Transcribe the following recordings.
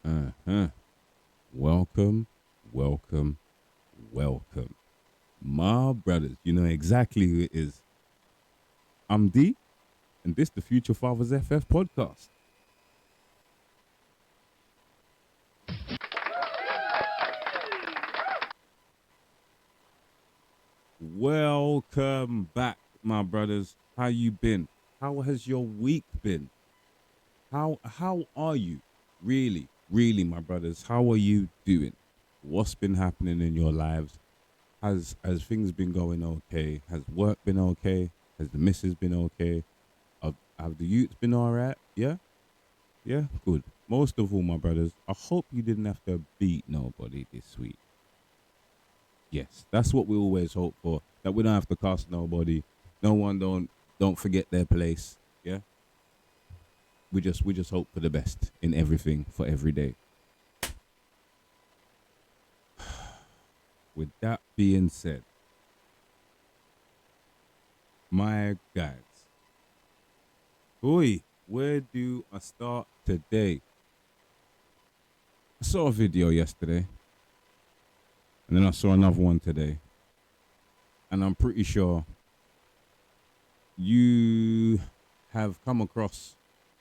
Uh-huh. Welcome, welcome, welcome. My brothers, you know exactly who it is. I'm D, and this the Future Fathers FF podcast. Welcome back, my brothers. How you been? How has your week been? How are you? Really, my brothers, how are you doing? What's been happening in your lives? Has things been going okay? Has work been okay? Has the missus been okay? Have the youths been all right? Yeah, yeah, good. Most of all, my brothers, I hope you didn't have to beat nobody this week. Yes, that's what we always hope for. That we don't have to cost nobody. No one don't forget their place. Yeah, we just hope for the best in everything for every day. With that being said, my guys, boy, where do I start today? I saw a video yesterday, and then I saw another one today, and I'm pretty sure you have come across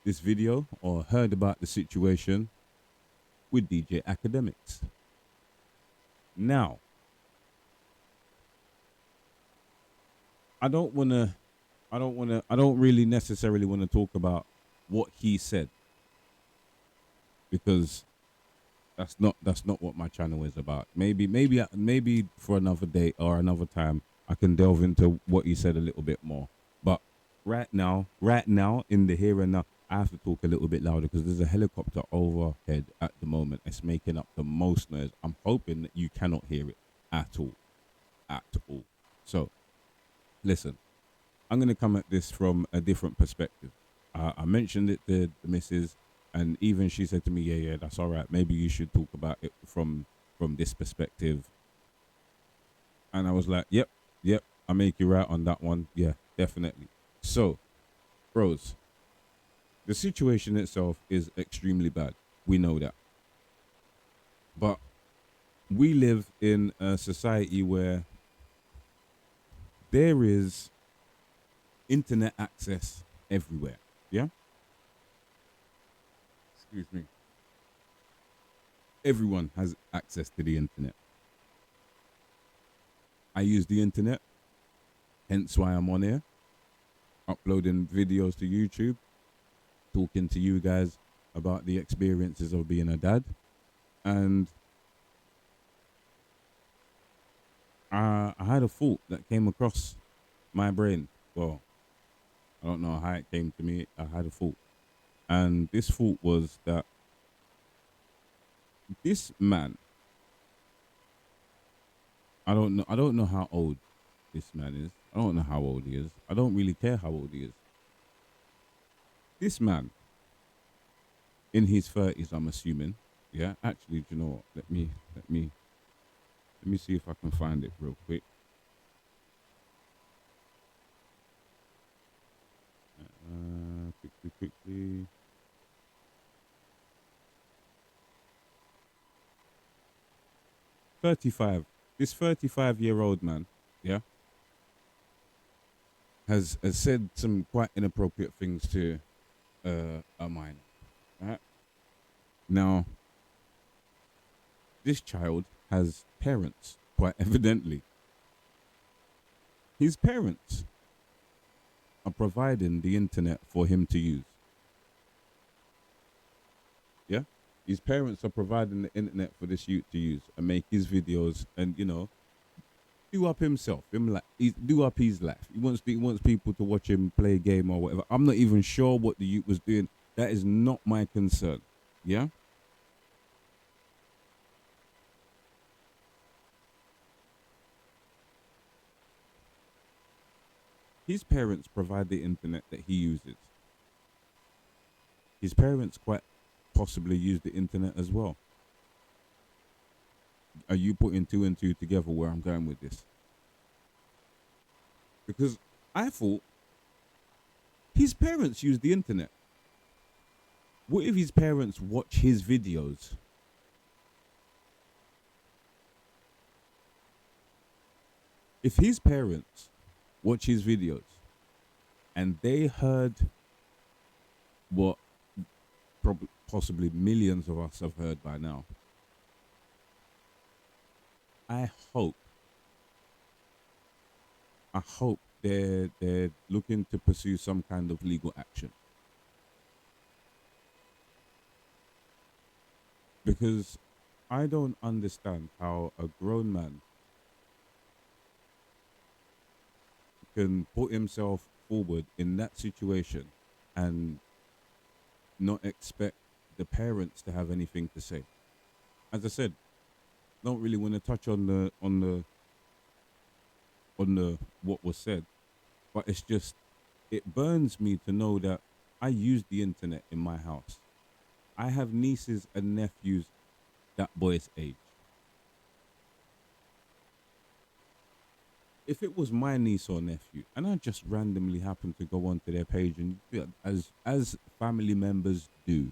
this video or heard about the situation with DJ Akademiks. Now, I don't want to I don't really necessarily want to talk about what he said because that's not what my channel is about. Maybe for another day or another time I can delve into what he said a little bit more. But right now in the here and now, I have to talk a little bit louder because there's a helicopter overhead at the moment. It's making up the most noise. I'm hoping that you cannot hear it at all, at all. So listen, I'm going to come at this from a different perspective. I mentioned it to the missus, and even she said to me, "Yeah, yeah, that's all right. Maybe you should talk about it from this perspective." And I was like, "Yep, yep, I make you right on that one. Yeah, definitely." So, bros, the situation itself is extremely bad. We know that, but we live in a society where there is internet access everywhere. Yeah, excuse me. Everyone has access to the internet. I use the internet, hence why I'm on here, uploading videos to YouTube, talking to you guys about the experiences of being a dad. And I had a thought that came across my brain. Well, I don't know how it came to me. I had a thought. And this thought was that this man, I don't know how old this man is. I don't know how old he is. I don't really care how old he is. This man in his 30s, I'm assuming. Yeah, actually, do you know what? Let me see if I can find it real quick. Quickly. 35. This 35-year-old man, yeah, has said some quite inappropriate things to a minor. Right? Now, this child has parents, quite evidently. His parents are providing the internet for him to use. Yeah? His parents are providing the internet for this youth to use and make his videos and, do up himself. Do up his life. He wants people to watch him play a game or whatever. I'm not even sure what the youth was doing. That is not my concern. Yeah? His parents provide the internet that he uses. His parents quite possibly use the internet as well. Are you putting two and two together where I'm going with this? Because I thought his parents use the internet. What if his parents watch his videos? If his parents watch his videos and they heard what possibly millions of us have heard by now, I hope, I hope they're looking to pursue some kind of legal action, because I don't understand how a grown man can put himself forward in that situation and not expect the parents to have anything to say. As I said, don't really want to touch on the what was said, but it's just, it burns me to know that I use the internet in my house. I have nieces and nephews that boy's age. If it was my niece or nephew and I just randomly happened to go onto their page and, as family members do,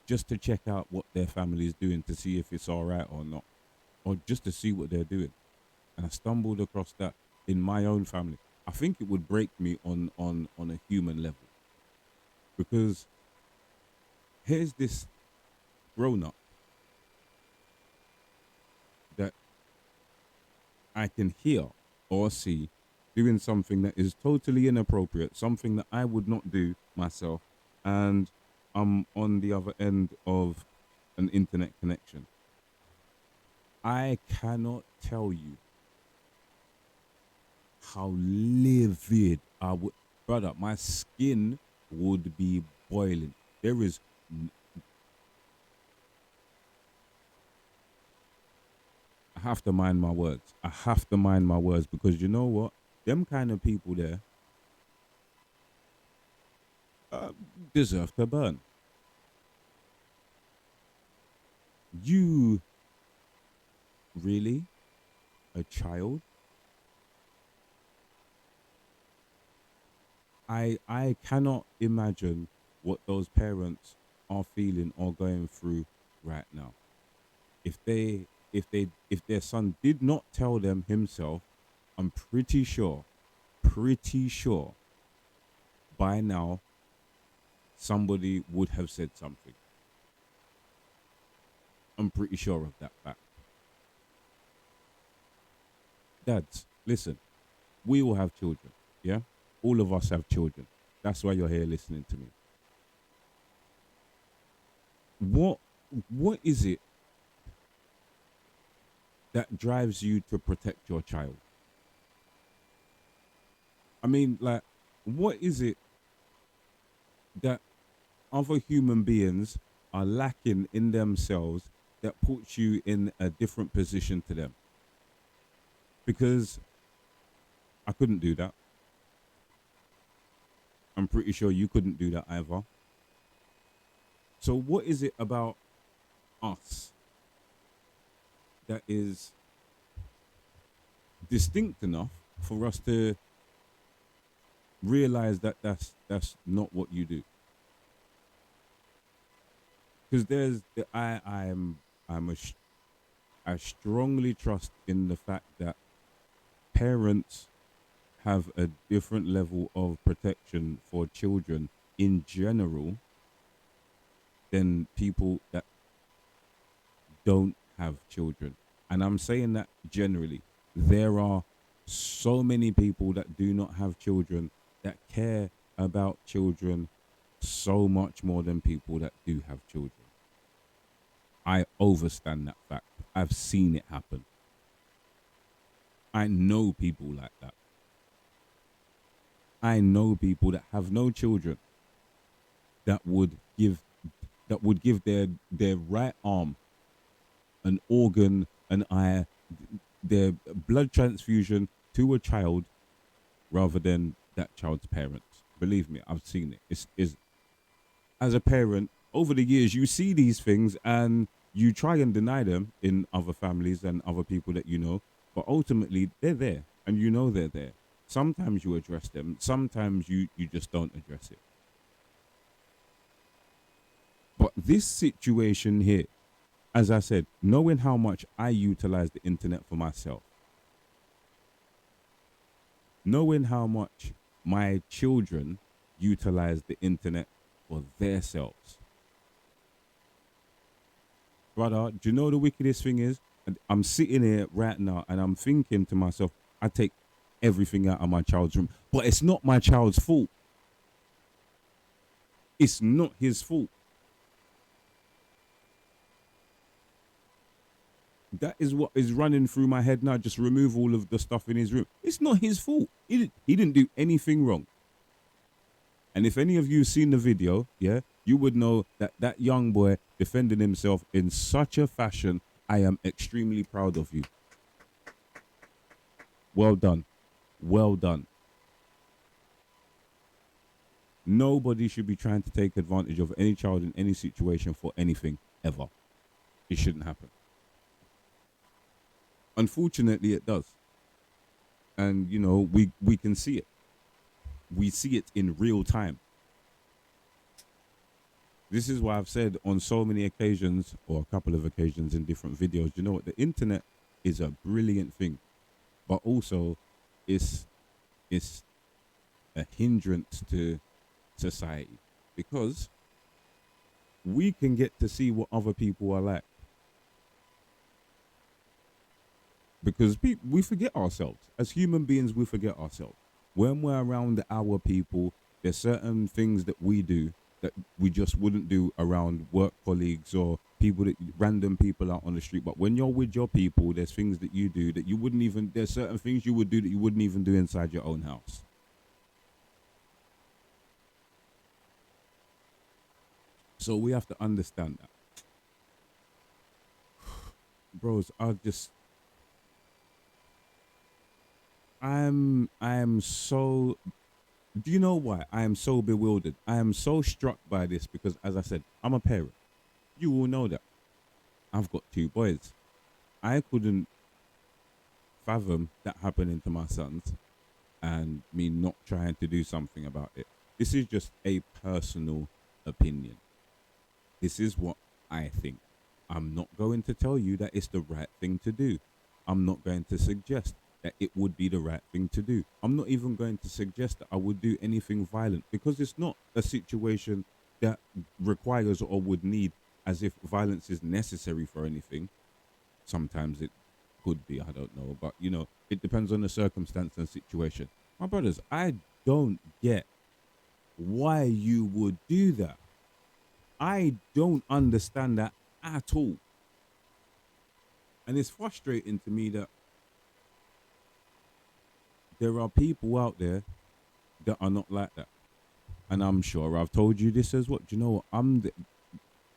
just to check out what their family is doing to see if it's all right or not, or just to see what they're doing, and I stumbled across that in my own family, I think it would break me on a human level, because here's this grown up that I can hear or see doing something that is totally inappropriate, something that I would not do myself, and I'm on the other end of an internet connection. I cannot tell you how livid I would, brother. My skin would be boiling. There is, I have to mind my words. I have to mind my words, because you know what? Them kind of people there uh, deserve to burn. You really, a child? I cannot imagine what those parents are feeling or going through right now. If their son did not tell them himself, I'm pretty sure by now somebody would have said something. I'm pretty sure of that fact. Dads, listen, we all have children, yeah? All of us have children. That's why you're here listening to me. What what is it that drives you to protect your child? I mean, like, what is it that other human beings are lacking in themselves that puts you in a different position to them? Because I couldn't do that. I'm pretty sure you couldn't do that either. So, what is it about us that is distinct enough for us to realize that that's not what you do? Because I'm I strongly trust in the fact that parents have a different level of protection for children in general than people that don't have children. And I'm saying that generally. There are so many people that do not have children that care about children so much more than people that do have children. I overstand that fact. I've seen it happen. I know people like that. I know people that have no children that would give their right arm, an organ, an eye, their blood transfusion to a child rather than that child's parents. Believe me, I've seen it. It's as a parent, over the years you see these things and you try and deny them in other families and other people that you know, but ultimately they're there and you know they're there. Sometimes you address them, sometimes you just don't address it. But this situation here, as I said, knowing how much I utilize the internet for myself, knowing how much my children utilize the internet for themselves. Brother, do you know the wickedest thing is? And I'm sitting here right now and I'm thinking to myself, I take everything out of my child's room. But it's not my child's fault. It's not his fault. That is what is running through my head now. Just remove all of the stuff in his room. It's not his fault. He didn't do anything wrong. And if any of you seen the video, yeah, you would know that that young boy defended himself in such a fashion. I am extremely proud of you. Well done. Well done. Nobody should be trying to take advantage of any child in any situation for anything ever. It shouldn't happen. Unfortunately, it does. And, you know, we can see it. We see it in real time. This is why I've said on so many occasions, or a couple of occasions in different videos, you know what, the internet is a brilliant thing, but also it's a hindrance to society, because we can get to see what other people are like. Because we forget ourselves. As human beings, we forget ourselves. When we're around our people, there's certain things that we do that we just wouldn't do around work colleagues or random people out on the street. But when you're with your people, there's things that you do that you wouldn't even, there's certain things you would do that you wouldn't even do inside your own house. So we have to understand that. Bros, I am so, do you know why I am so bewildered? I am so struck by this because, as I said, I'm a parent. You all know that. I've got two boys. I couldn't fathom that happening to my sons and me not trying to do something about it. This is just a personal opinion. This is what I think. I'm not going to tell you that it's the right thing to do. I'm not going to suggest that it would be the right thing to do. I'm not even going to suggest that I would do anything violent, because it's not a situation that requires or would need as if violence is necessary for anything. Sometimes it could be, I don't know, but you know, it depends on the circumstance and situation. My brothers, I don't get why you would do that. I don't understand that at all. And it's frustrating to me that there are people out there that are not like that. And I'm sure I've told you this as well. Do you know what?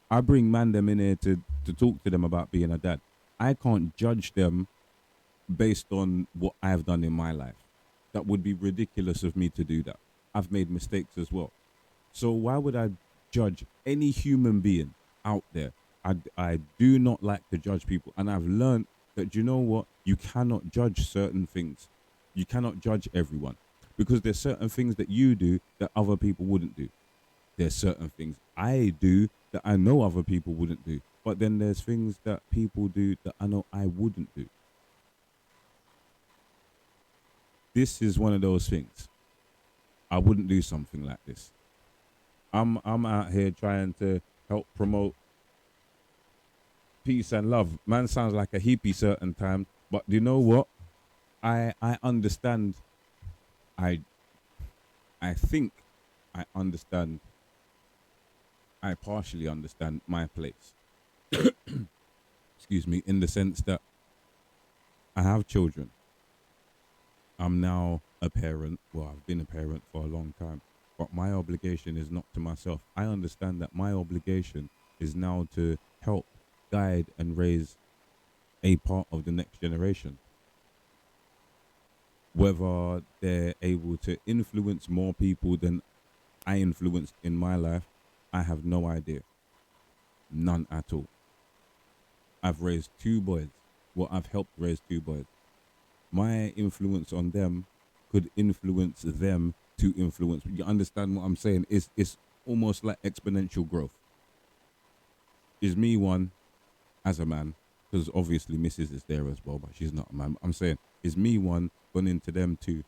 I bring man them in here to talk to them about being a dad. I can't judge them based on what I've done in my life. That would be ridiculous of me to do that. I've made mistakes as well. So why would I judge any human being out there? I do not like to judge people. And I've learned that, you know what? You cannot judge certain things. You cannot judge everyone, because there's certain things that you do that other people wouldn't do. There's certain things I do that I know other people wouldn't do. But then there's things that people do that I know I wouldn't do. This is one of those things. I wouldn't do something like this. I'm out here trying to help promote peace and love. Man sounds like a hippie certain times, but you know what? I understand. I think I understand. I partially understand my place. Excuse me, in the sense that I have children. I'm now a parent. Well, I've been a parent for a long time, but my obligation is not to myself. I understand that my obligation is now to help guide and raise a part of the next generation. Whether they're able to influence more people than I influenced in my life, I have no idea. None at all. I've raised two boys. Well, I've helped raise two boys. My influence on them could influence them to influence. You understand what I'm saying? It's almost like exponential growth. is me one as a man, because obviously Mrs. is there as well, but she's not a man. I'm saying, is me one gone into them two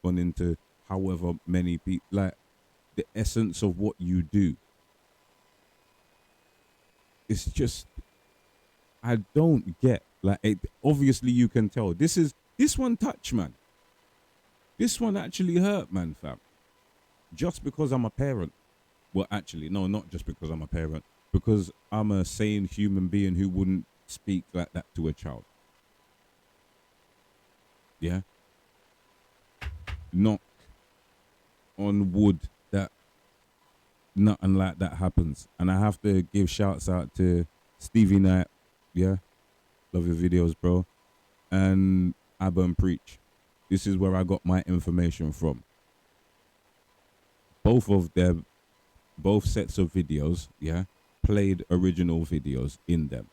gone into however many people, like the essence of what you do. It's just, I don't get, like, it, obviously you can tell this one touch, man. This one actually hurt, man, fam. Just because I'm a parent. Well, actually, no, not just because I'm a parent, because I'm a sane human being who wouldn't speak like that to a child. Yeah? Knock on wood that nothing like that happens. And I have to give shouts out to Stevie Knight. Yeah? Love your videos, bro. And Abba and Preach. This is where I got my information from. Both of them, both sets of videos, yeah, played original videos in them,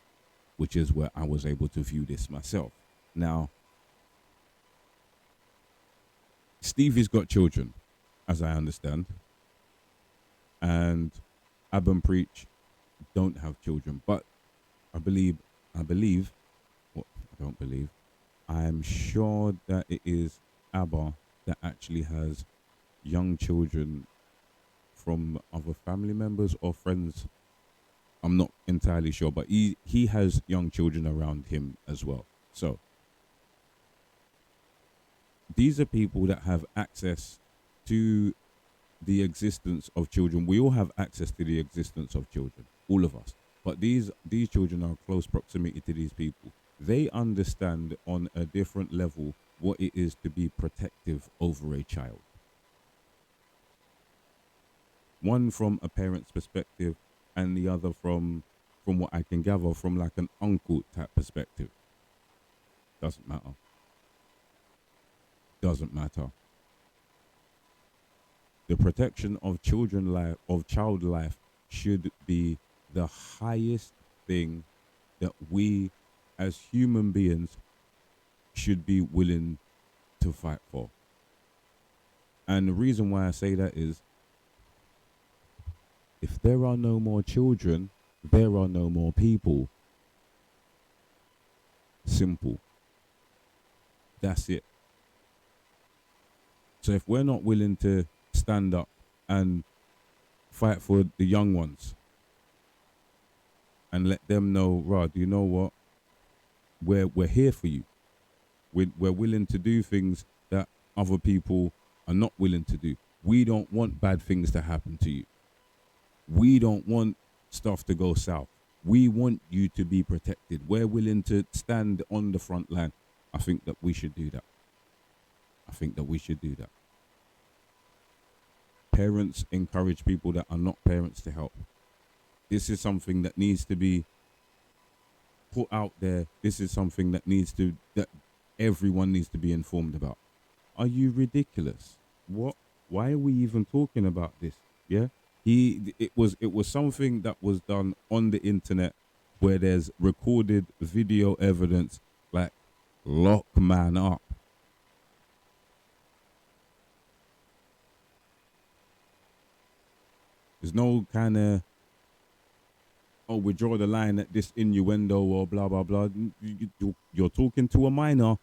which is where I was able to view this myself. Now, Stevie's got children, as I understand, and Ab and Preach don't have children, but I believe, what I don't believe, I'm sure that it is Abba that actually has young children from other family members or friends. I'm not entirely sure, but he has young children around him as well. So these are people that have access to the existence of children. We all have access to the existence of children, all of us. But these children are close proximity to these people. They understand on a different level what it is to be protective over a child. One from a parent's perspective, and the other from what I can gather from like an uncle type perspective. Doesn't matter. Doesn't matter. The protection of children life, of child life, should be the highest thing that we as human beings should be willing to fight for. And the reason why I say that is, if there are no more children, there are no more people. Simple. That's it. So if we're not willing to stand up and fight for the young ones and let them know, Rod, you know what? We're here for you. We're willing to do things that other people are not willing to do. We don't want bad things to happen to you. We don't want stuff to go south. We want you to be protected. We're willing to stand on the front line. I think that we should do that. I think that we should do that. Parents encourage people that are not parents to help. This is something that needs to be put out there. This is something that that everyone needs to be informed about. Are you ridiculous? What? Why are we even talking about this? Yeah? It was something that was done on the internet where there's recorded video evidence, like, lock man up. There's no kind of, oh, we draw the line at this innuendo or blah blah blah. You're talking to a minor.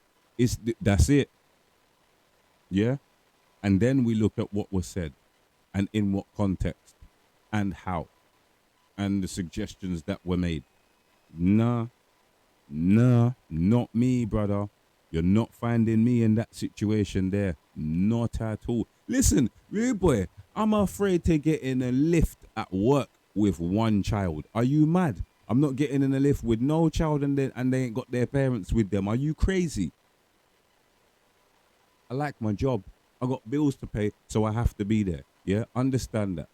That's it. Yeah, and then we look at what was said, and in what context, and how, and the suggestions that were made. Nah, not me, brother. You're not finding me in that situation there. Not at all. Listen, rude boy, I'm afraid to get in a lift at work with one child. Are you mad? I'm not getting in a lift with no child and they ain't got their parents with them. Are you crazy? I like my job. I got bills to pay, so I have to be there. Yeah, understand that.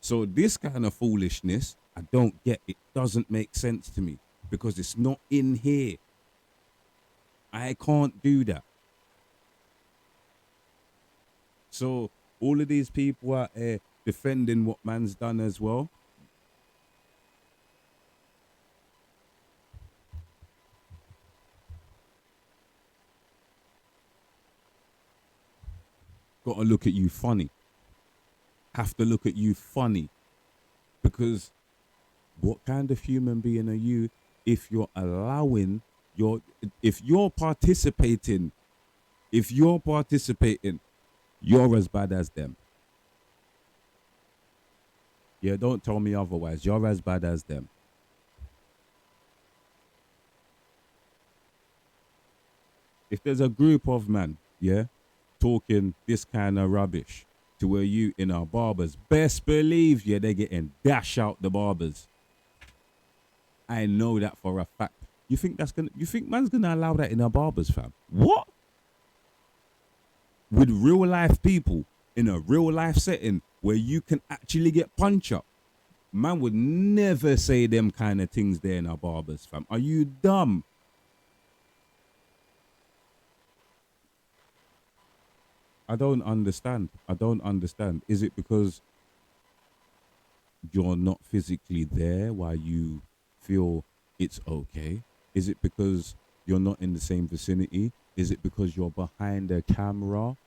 So this kind of foolishness, I don't get. It doesn't make sense to me because it's not in here. I can't do that. So all of these people out there defending what man's done as well. Got to look at you funny. Have to look at you funny because What kind of human being are you if you're allowing your, if you're participating, if you're participating, you're as bad as them. Yeah, don't tell me otherwise. You're as bad as them. If there's a group of men, yeah, talking this kind of rubbish to where you in our barbers, best believe, yeah, they're getting dash out the barbers. I know that for a fact. You think man's gonna allow that in our barbers, fam? What? With real life people in a real life setting where you can actually get punch up. Man would never say them kind of things there in our barbers, fam. Are you dumb? I don't understand. I don't understand. Is it because you're not physically there while you feel it's okay? Is it because you're not in the same vicinity? Is it because you're behind a camera?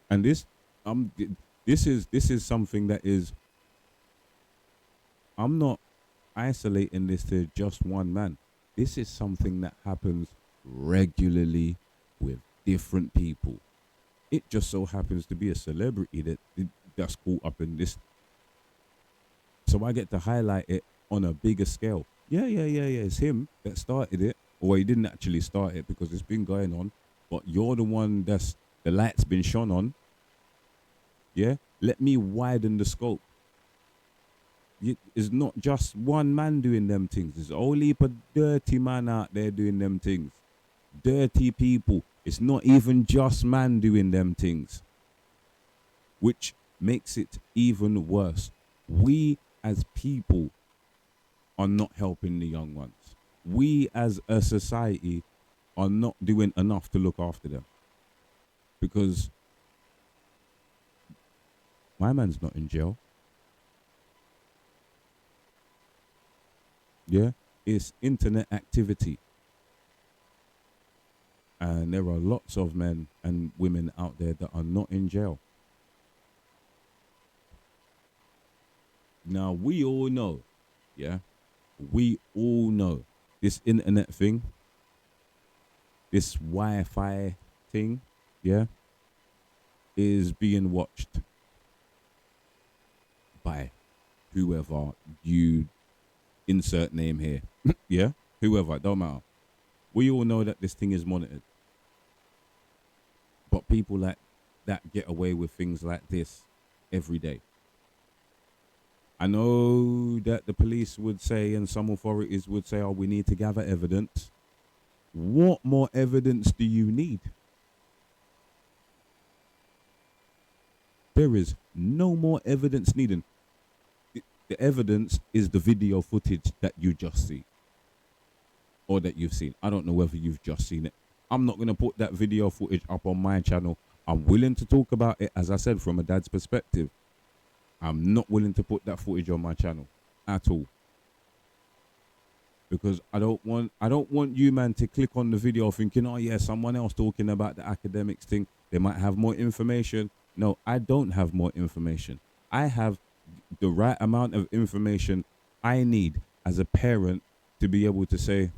And um this is something that is, I'm not isolating this to just one man. This is something that happens regularly with different people. It just so happens to be a celebrity that's caught up in this, so I get to highlight it on a bigger scale. Yeah, yeah, yeah, yeah. It's him that started it. Or he didn't actually start it because it's been going on. But you're the one that's the light's been shone on. Yeah. Let me widen the scope. It's not just one man doing them things. There's a whole heap of dirty man out there doing them things. Dirty people. It's not even just man doing them things, which makes it even worse. We as people are not helping the young ones. We as a society are not doing enough to look after them, because my man's not in jail. Yeah, it's internet activity. And there are lots of men and women out there that are not in jail. Now, we all know, yeah, we all know this internet thing, this Wi Fi thing, yeah, is being watched by whoever you insert name here. Yeah, whoever, don't matter. We all know that this thing is monitored. But people like that get away with things like this every day. I know that the police would say and some authorities would say, oh, we need to gather evidence. What more evidence do you need? There is no more evidence needed. The evidence is the video footage that you just see or that you've seen. I don't know whether you've just seen it. I'm not going to put that video footage up on my channel. I'm willing to talk about it, as I said, from a dad's perspective. I'm not willing to put that footage on my channel at all, because I don't want you, man, to click on the video thinking, oh yeah, someone else talking about the academics thing, they might have more information. No, I don't have more information. I have the right amount of information I need as a parent to be able to say,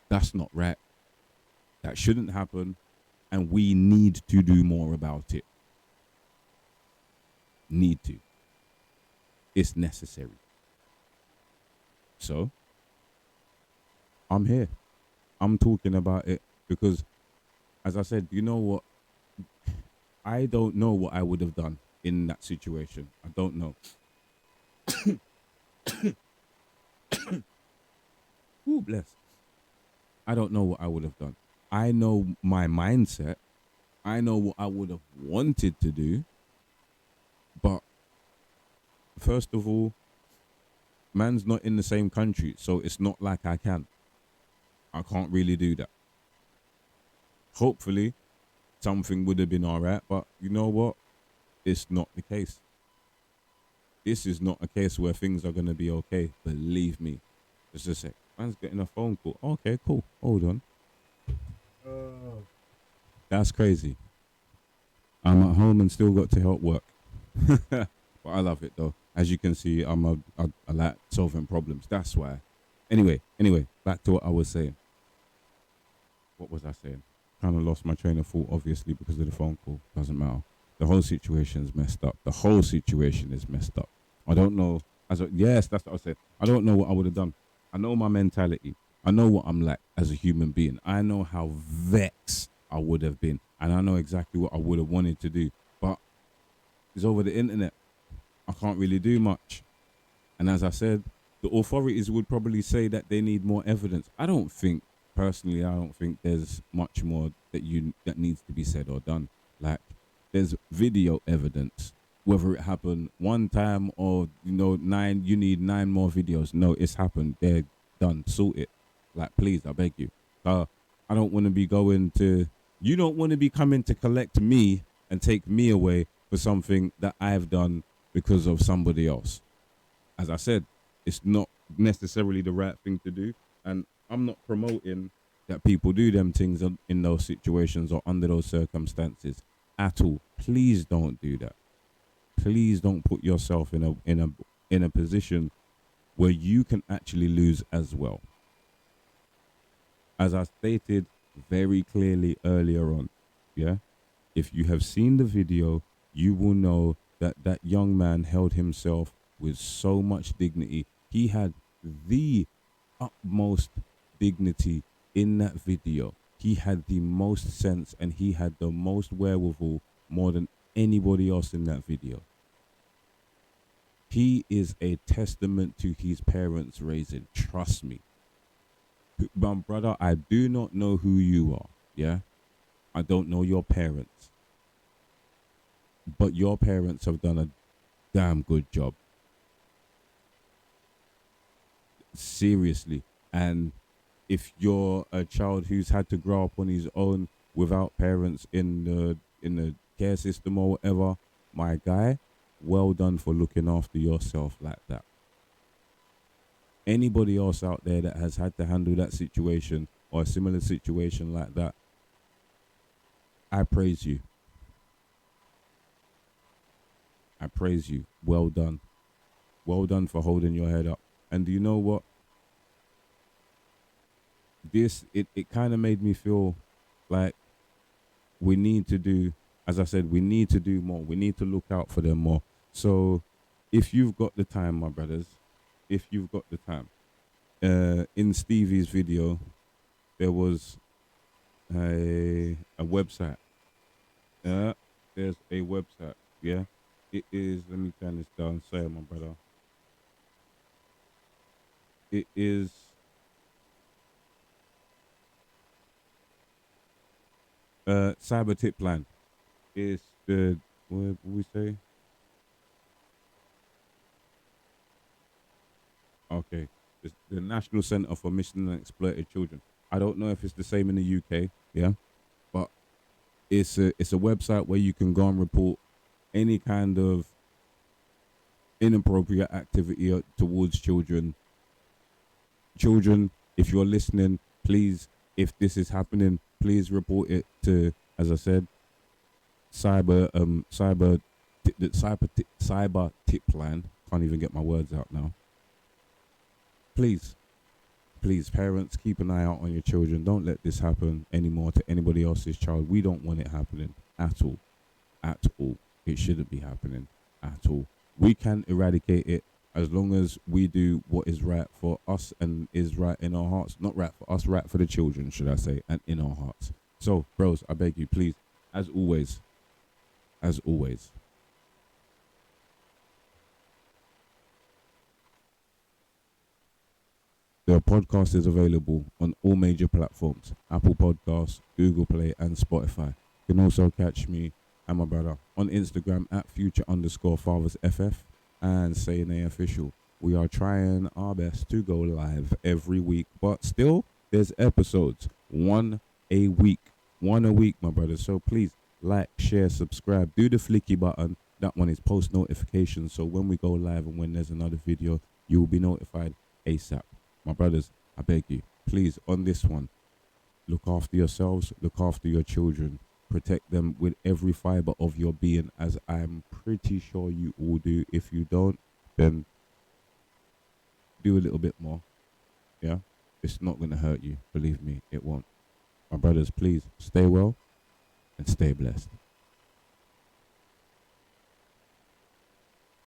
that's not right, that shouldn't happen, and we need to do more about it. Need to. It's necessary. So I'm here. I'm talking about it because, as I said, you know what? I don't know what I would have done in that situation. I don't know. Ooh, bless. I don't know what I would have done. I know my mindset. I know what I would have wanted to do. But first of all, man's not in the same country, so it's not like I can. I can't really do that. Hopefully, something would have been all right, but you know what? It's not the case. This is not a case where things are going to be okay. Believe me. Just a sec. Man's getting a phone call. Okay, cool. Hold on. That's crazy. I'm at home and still got to help work. But I love it though. As you can see, I like solving problems. That's why. Anyway, back to what I was saying. What was I saying? Kind of lost my train of thought, obviously, because of the phone call. Doesn't matter. The whole situation is messed up. The whole situation is messed up. I don't know. Yes, that's what I said. I don't know what I would have done. I know my mentality. I know what I'm like as a human being. I know how vexed I would have been, and I know exactly what I would have wanted to do. But it's over the internet. I can't really do much. And as I said, the authorities would probably say that they need more evidence. I don't think, personally, I don't think there's much more that needs to be said or done. Like, there's video evidence, whether it happened one time or nine. You need nine more videos. No, it's happened. They're done. Sort it. Like, please, I beg you. I don't want to be going to. You don't want to be coming to collect me and take me away for something that I've done because of somebody else. As I said, it's not necessarily the right thing to do. And I'm not promoting that people do them things in those situations or under those circumstances at all. Please don't do that. Please don't put yourself in a position where you can actually lose as well. As I stated very clearly earlier on, yeah, if you have seen the video, you will know that that young man held himself with so much dignity. He had the utmost dignity in that video. He had the most sense and he had the most wherewithal more than anybody else in that video. He is a testament to his parents' raising. Trust me. My brother, I do not know who you are. Yeah? I don't know your parents. But your parents have done a damn good job. Seriously. And if you're a child who's had to grow up on his own without parents in the care system or whatever, my guy, well done for looking after yourself like that. Anybody else out there that has had to handle that situation or a similar situation like that, I praise you. I praise you. Well done. Well done for holding your head up. And do you know what? It kind of made me feel like we need to do, as I said, we need to do more. We need to look out for them more. So if you've got the time, my brothers, if you've got the time, in Stevie's video, there was a website. There's a website. Yeah, it is. Let me turn this down. Sorry, my brother. It is Cyber Tip Line. It's the what we say? Okay, it's the National Center for Missing and Exploited Children. I don't know if it's the same in the UK. Yeah, but it's a website where you can go and report any kind of inappropriate activity towards children. Children, if you're listening, please, if this is happening, please report it to, as I said, cyber tip line. Can't even get my words out now. Please, please, parents, keep an eye out on your children. Don't let this happen anymore to anybody else's child. We don't want it happening at all. At all. It shouldn't be happening at all. We can eradicate it as long as we do what is right for us and is right in our hearts. Not right for us, right for the children, should I say, and in our hearts. So, bros, I beg you, please, as always, the podcast is available on all major platforms: Apple Podcasts, Google Play, and Spotify. You can also catch me and my brother on Instagram at future_fathersff and Sayne Official. We are trying our best to go live every week, but still, there's episodes, one a week. One a week, my brother. So please like, share, subscribe. Do the flicky button. That one is post notifications. So when we go live and when there's another video, you will be notified ASAP. My brothers, I beg you, please, on this one, look after yourselves, look after your children, protect them with every fiber of your being, as I'm pretty sure you all do. If you don't, then do a little bit more. Yeah, it's not gonna hurt you. Believe me, it won't. My brothers, please stay well and stay blessed.